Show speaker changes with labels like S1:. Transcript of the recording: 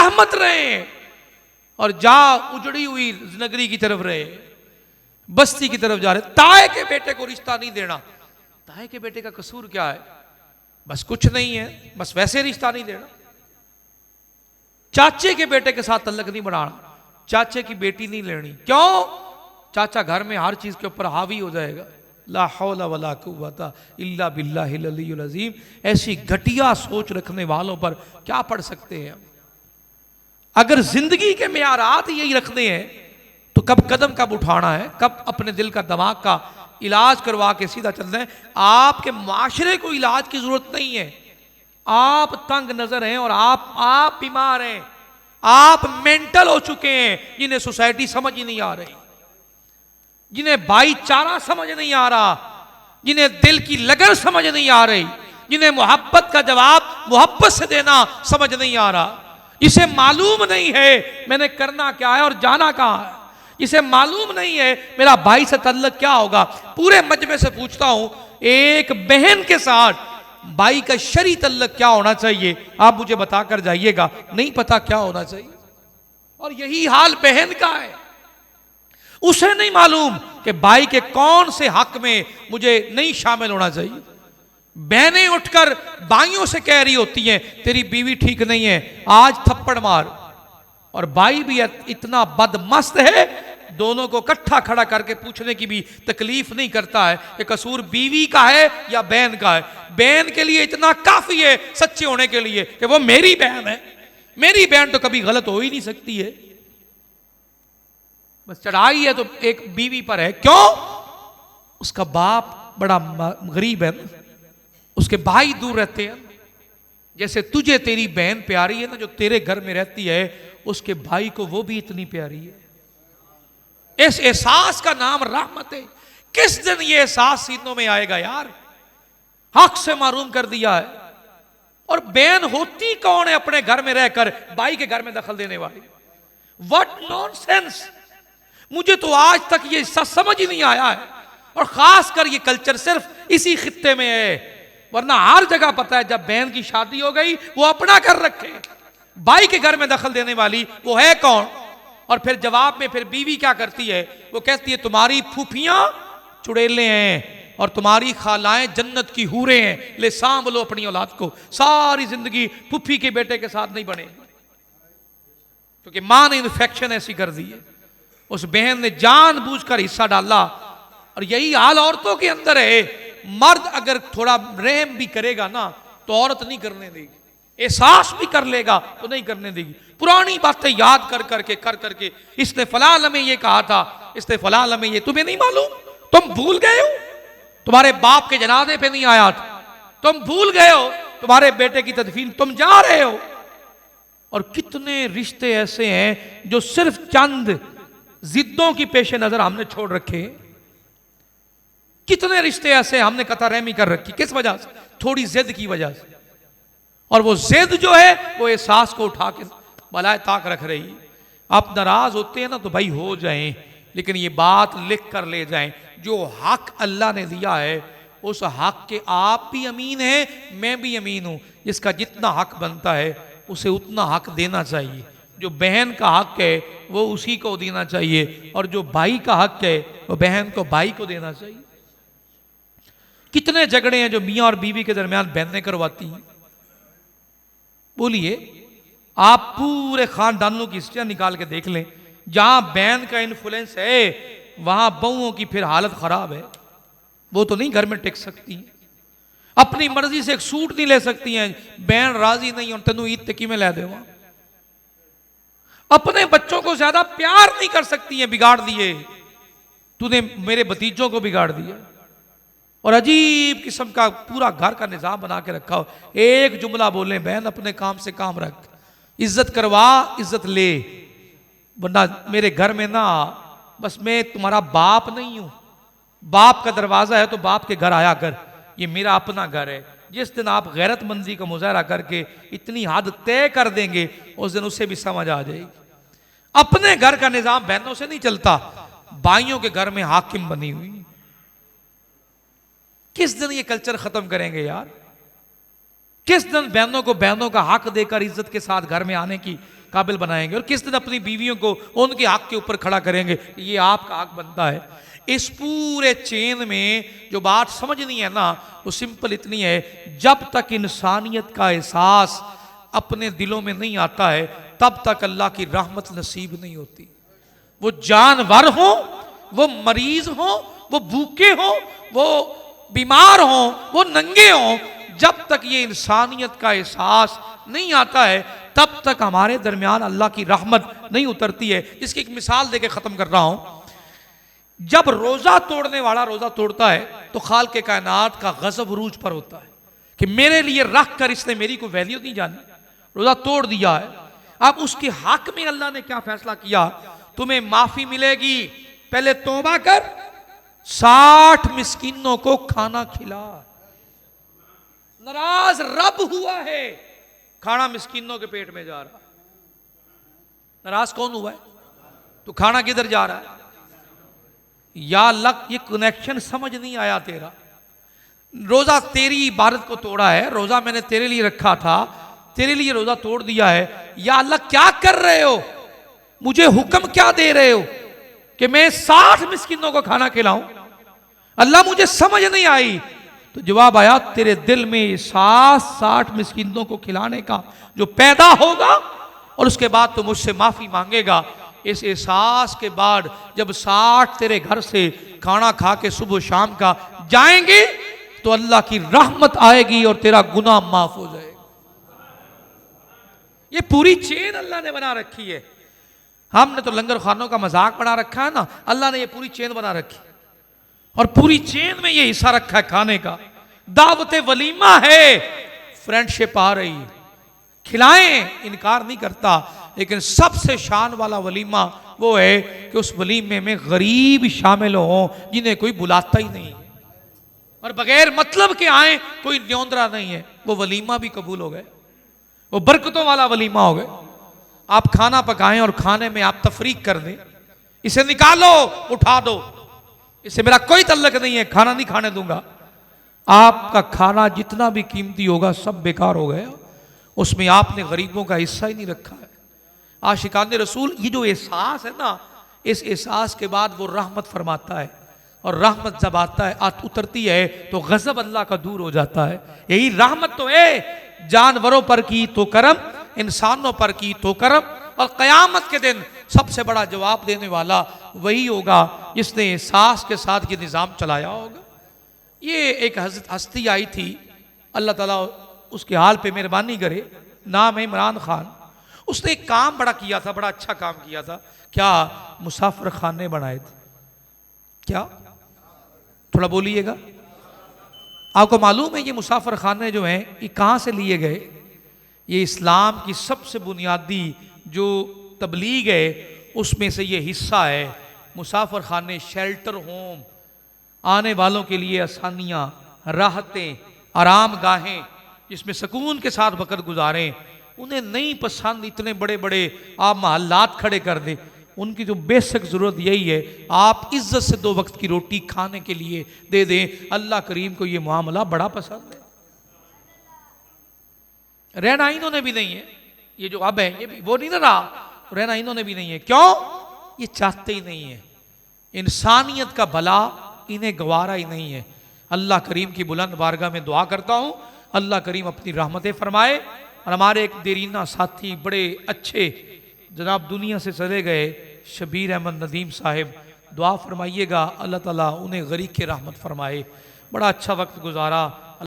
S1: रहमत रहे और जा उजड़ी हुई नगरी की तरफ रहे, बस्ती की तरफ जा रहे। ताए के बेटे को रिश्ता नहीं देना, ताए के बेटे का कसूर क्या है? बस कुछ नहीं है, बस वैसे रिश्ता नहीं देना। चाचे के बेटे के साथ तल्लक नहीं बढ़ाना, चाचे की बेटी नहीं लेनी। क्यों? चाचा घर में हर चीज के ऊपर हावी हो जाएगा। ला हौला वला कुव्वता इल्ला बिल्लाहिल अलीयुल अज़ीम। ऐसी घटिया सोच रखने वालों पर क्या पढ़ सकते हैं हम? अगर जिंदगी के मेयारात यही रखने हैं तो कब कदम कब उठाना है, कब अपने दिल का दिमाग का इलाज करवा के सीधा चलना है। आपके माशरे को इलाज की जरूरत नहीं है। आप तंग नजर हैं और आप बीमार हैं, आप मेंटल हो चुके हैं, जिन्हें सोसाइटी समझ ही नहीं आ रही, जिन्हें भाईचारा समझ नहीं आ रहा, जिन्हें दिल की लगन समझ नहीं आ रही, जिन्हें मोहब्बत का जवाब मोहब्बत से देना समझ नहीं आ रहा, जिसे मालूम नहीं है मैंने करना क्या है और जाना कहां है, जिसे मालूम नहीं है मेरा भाई से तल्लक क्या होगा। पूरे मजमे से पूछता हूं, एक बहन के साथ भाई का शरी तल्लक क्या होना चाहिए? आप मुझे बताकर जाइएगा। नहीं पता क्या होना चाहिए। और यही हाल बहन का है, उसे नहीं मालूम कि भाई के कौन से हक में मुझे नहीं शामिल होना चाहिए। बहनें उठकर भाइयों से कह रही होती हैं तेरी बीवी ठीक नहीं है, आज थप्पड़ मार। और भाई भी इतना बदमस्त है, दोनों को इकट्ठा खड़ा करके पूछने की भी तकलीफ नहीं करता है कि कसूर बीवी का है या बहन का है। बहन के लिए इतना काफी है सच्चे होने के लिए कि वो मेरी बहन है, मेरी बहन तो कभी गलत हो ही नहीं सकती है। बस चढ़ाई है तो एक बीवी पर है। क्यों? उसका बाप बड़ा गरीब है, उसके भाई दूर रहते हैं। जैसे तुझे तेरी बहन प्यारी है ना, जो तेरे घर में रहती है, उसके भाई को वो भी इतनी प्यारी है। इस एहसास का नाम रहमत है। किस दिन ये एहसास सीनों में आएगा यार? हक से महरूम कर दिया है। और बहन होती कौन है अपने घर में रहकर भाई के घर में दखल देने वाली? What nonsense! मुझे तो आज तक ये समझ ही नहीं आया है। और खासकर ये कल्चर सिर्फ इसी खित्ते में है, वरना हर जगह पता है जब बहन की शादी हो गई वो अपना घर रखे, भाई के घर में दखल देने वाली वो है कौन? और फिर जवाब में फिर बीवी क्या करती है? वो कहती है तुम्हारी फूफियां चुड़ैलें हैं और तुम्हारी खालाएं जन्नत की हूरें हैं, ले सांभ लो अपनी औलाद को। सारी जिंदगी फूफी के बेटे के साथ नहीं बने, क्योंकि मां ने इन्फेक्शन ऐसी कर दी है। उस बहन ने जानबूझकर हिस्सा डाला। और यही हाल औरतों के अंदर है। मर्द अगर थोड़ा रहम भी करेगा ना तो औरत नहीं करने देगी, एहसास भी कर लेगा तो नहीं करने देगी। पुरानी बातें याद कर करके इसने फलाल में ये कहा था, इसने फलाल में ये, तुम्हें नहीं मालूम? तुम भूल गए हो तुम्हारे बाप के जनाजे पे नहीं आया था, तुम भूल गए हो तुम्हारे बेटे की तदफीन, तुम जा रहे हो। और कितने रिश्ते ऐसे हैं जो सिर्फ चंद जिद्दों की पेशे नजर हमने छोड़ रखे। कितने रिश्ते ऐसे हमने कथा रहमी कर रखी, किस वजह से? थोड़ी जिद की वजह से। और वो जिद जो है वो एहसास को उठा के बलाए ताक रख रही। आप नाराज होते हैं ना तो भाई हो जाएं, लेकिन ये बात लिख कर ले जाएं, जो हक अल्लाह ने दिया है उस हक के आप भी अमीन हैं, मैं भी अमीन हूं। जिसका जितना हक बनता है उसे उतना हक देना चाहिए। जो बहन का हक है वो उसी को देना चाहिए, और जो भाई का हक है वो बहन को भाई को देना चाहिए। कितने झगड़े हैं जो मियां और बीवी के दरमियान बहनें करवाती हैं? बोलिए, आप पूरे खानदानों की हिस्ट्रियां निकाल के देख लें, जहां बहन का इन्फ्लुएंस है वहां बहुओं की फिर हालत खराब है। वो तो नहीं घर में टिक सकती, अपनी मर्जी से एक सूट नहीं ले सकती हैं, बहन राजी नहीं और तेनू ईद तकी में लै दे। अपने बच्चों को ज्यादा प्यार नहीं कर सकती हैं, बिगाड़ दिए तूने, मेरे भतीजों को बिगाड़ दिया। और अजीब किस्म का पूरा घर का निजाम बना के रखा हो। एक जुमला बोले, बहन अपने काम से काम रख, इज्जत करवा इज्जत ले, वरना मेरे घर में ना, बस मैं तुम्हारा बाप नहीं हूं। बाप का दरवाजा है तो बाप के घर आया कर, ये मेरा अपना घर है। जिस दिन आप गैरतमंदी का मुजाहरा करके इतनी हद तय कर देंगे उस दिन उसे भी समझ आ जाएगी। अपने घर का निजाम बहनों से नहीं चलता, भाइयों के घर में हाकिम बनी हुई। किस दिन ये कल्चर खत्म करेंगे यार? किस दिन बहनों को बहनों का हक देकर इज्जत के साथ घर में आने की काबिल बनाएंगे और किस दिन अपनी बीवियों को उनके हक के ऊपर खड़ा करेंगे, ये आपका हक बनता है। इस पूरे चेन में जो बात समझनी है ना, वो सिंपल इतनी है, जब तक इंसानियत का एहसास अपने दिलों में नहीं आता है तब तक अल्लाह की रहमत नसीब नहीं होती। वो जानवर हो, वो मरीज हो, वो भूखे हो, वो बीमार हो, वो नंगे हो, जब तक ये इंसानियत का एहसास नहीं आता है तब तक हमारे दरमियान अल्लाह की रहमत नहीं उतरती है। इसकी एक मिसाल देके खत्म कर रहा हूं। जब रोजा तोड़ने वाला रोजा तोड़ता है तो खाल के कायनात का गजब रूज पर होता है कि मेरे लिए रख कर इसने मेरी कोई वैल्यू नहीं जानी, रोजा तोड़ दिया है। अब उसके हक में अल्लाह ने क्या फैसला किया, तुम्हें माफी मिलेगी, पहले तौबा कर, 60 मिस्कीनों को खाना खिला। नाराज रब हुआ है, खाना मिस्कीनों के पेट में जा रहा। नाराज कौन हुआ है? तो खाना किधर जा रहा है? या अल्लाह, ये कनेक्शन समझ नहीं आया तेरा। रोजा तेरी इबादत को तोड़ा है, रोजा मैंने तेरे लिए रखा था, तेरे लिए रोजा तोड़ दिया है। या अल्लाह क्या कर रहे हो, मुझे हुक्म क्या दे रहे हो कि मैं 60 मिस्किनों को खाना खिलाऊं? अल्लाह मुझे समझ नहीं आई। तो जवाब आया, तेरे दिल में एहसास 60 मिस्किनों को खिलाने का जो पैदा होगा और उसके बाद तो मुझसे माफी मांगेगा। इस एहसास के बाद जब 60 तेरे घर से खाना खा के सुबह शाम का जाएंगे तो अल्लाह की रहमत आएगी और तेरा गुनाह माफ हो जाएगा। ये पूरी चेन अल्लाह ने बना रखी है। हमने तो लंगर खानों का मजाक बना रखा है ना, अल्लाह ने ये पूरी चेन बना रखी और पूरी चेन में ये हिस्सा रखा है खाने का। दावत वलीमा है, फ्रेंडशिप आ रही है, खिलाएं, इनकार नहीं करता, लेकिन सबसे शान वाला वलीमा वो है कि उस वलीमे में गरीब शामिल हो जिन्हें कोई बुलाता ही नहीं है और बगैर मतलब के आए, कोई न्योंदरा नहीं है, वो वलीमा भी कबूल हो गए, वो बरकतों वाला वलीमा हो गए। आप खाना पकाएं और खाने में आप तफरीक कर दें, इसे निकालो उठा दो, इससे मेरा कोई तल्लक नहीं है, खाना नहीं खाने दूंगा, आपका खाना जितना भी कीमती होगा सब बेकार हो गया, उसमें आपने गरीबों का हिस्सा ही नहीं रखा है। आशिकान रसूल, ये जो एहसास है ना, इस एहसास के बाद वो रहमत फरमाता है और रहमत जब आता है उतरती है तो गजब अल्लाह का दूर हो जाता है। यही रहमत तो है, जानवरों पर की तो करम, इंसानों पर की तो करम, और क़यामत के दिन सबसे बड़ा जवाब देने वाला वही होगा जिसने एहसास के साथ ये निज़ाम चलाया होगा। ये एक हस्ती आई थी, अल्लाह ताला उसके हाल पे मेहरबानी करे, नाम है इमरान खान। उसने एक काम बड़ा किया था, बड़ा अच्छा काम किया था। क्या? मुसाफिर खाने बनाए थे। क्या? थोड़ा बोलिएगा। आपको मालूम है ये मुसाफिर खाने जो हैं ये कहाँ से लिए गए? ये इस्लाम की सबसे बुनियादी जो तबलीग है उसमें से ये हिस्सा है। मुसाफिर खाने शेल्टर होम, आने वालों के लिए आसानियाँ, राहतें, आराम गाहें जिसमें सुकून के साथ वक़्त गुजारें। उन्हें नहीं पसंद इतने बड़े बड़े आप महल्लात खड़े कर दें, उनकी जो बेसिक ज़रूरत यही है आप इज्जत से 2 वक्त की रोटी खाने के लिए दे दें। अल्लाह करीम को ये मामला बड़ा पसंद है। रहना इन्होंने भी नहीं है, ये जो अब है ये भी वो नहीं रहा, रहना इन्होंने भी नहीं है। क्यों? ये चाहते ही नहीं है, इंसानियत का भला इन्हें गवारा ही नहीं है। अल्लाह करीम की बुलंद बारगाह में दुआ करता हूँ, अल्लाह करीम अपनी रहमतें फरमाए। और हमारे एक देरीना साथी बड़े अच्छे जनाब दुनिया से चले गए शबीर अहमद नदीम साहिब, दुआ फरमाइएगा अल्लाह ताला उन्हें गरीब की रहमत फरमाए। बड़ा अच्छा वक्त गुजारा।